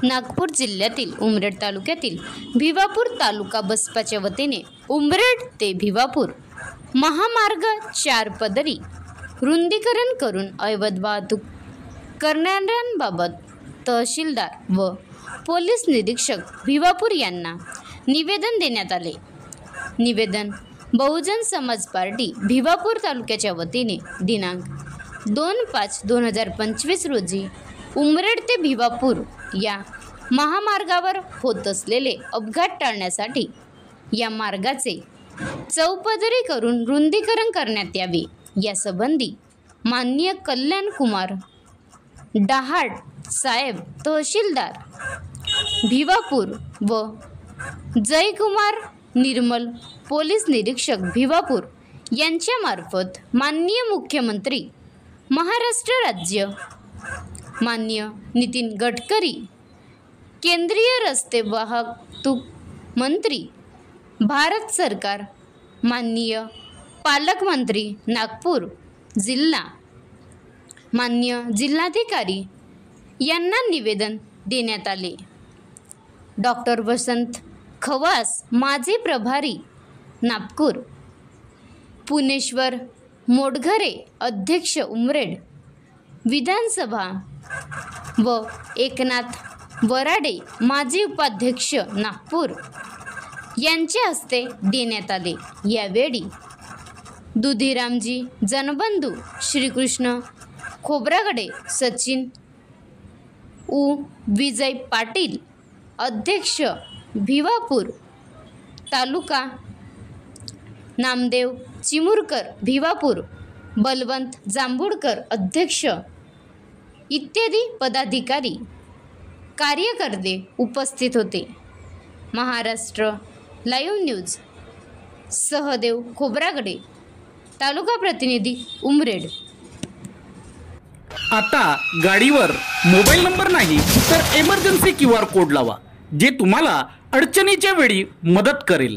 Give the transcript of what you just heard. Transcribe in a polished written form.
नागपूर जिल्ह्यातील उमरेड तालुक्यातील भिवापूर तालुका बसपाच्या वतीने उमरेड ते भिवापूर महामार्ग 4 पदरी रुंदीकरण करून अवैध वाहतूक करणाऱ्यांबाबत तहसीलदार व पोलीस निरीक्षक भिवापूर यांना निवेदन देण्यात आले। निवेदन बहुजन समाज पार्टी भिवापूर तालुक्याच्या वतीने दिनांक 2/5/2025 रोजी उमरेड ते भिवापूर या महामार्गावर होत असलेले अपघात टाळण्यासाठी या मार्गाचे चौपदरी करून रुंदीकरण करण्यात यावे यासंबंधी माननीय कल्याण कुमार डहाड साहेब तहसीलदार भिवापूर व जयकुमार निर्मल पोलीस निरीक्षक भिवापूर यांच्यामार्फत माननीय मुख्यमंत्री महाराष्ट्र राज्य माननीय नितीन गडकरी केंद्रीय रस्ते वाहतूक मंत्री भारत सरकार माननीय पालकमंत्री नागपूर जिल्हा माननीय जिल्हाधिकारी यांना निवेदन देण्यात आले। डॉक्टर वसंत खवास माजी प्रभारी नागपूर, पुणेश्वर मोडघरे अध्यक्ष उमरेड विधानसभा व एकनाथ वराडे माजी उपाध्यक्ष नागपूर यांच्या हस्ते देण्यात आले। यावेळी दुधीरामजी जनबंधू श्रीकृष्ण खोब्रागडे सचिन विजय पाटील अध्यक्ष भिवापूर तालुका नामदेव चिमुरकर भिवापूर बलवंत जांभूळकर अध्यक्ष इत्यादी पदाधिकारी कार्यकर्ते उपस्थित होते। महाराष्ट्र लाईव्ह न्यूज सहदेव खोब्रागडे तालुका प्रतिनिधी उमरेड। आता गाडीवर मोबाईल नंबर नाही तर इमर्जन्सी QR कोड लावा जे तुम्हाला अडचणीच्या वेळी मदत करेल।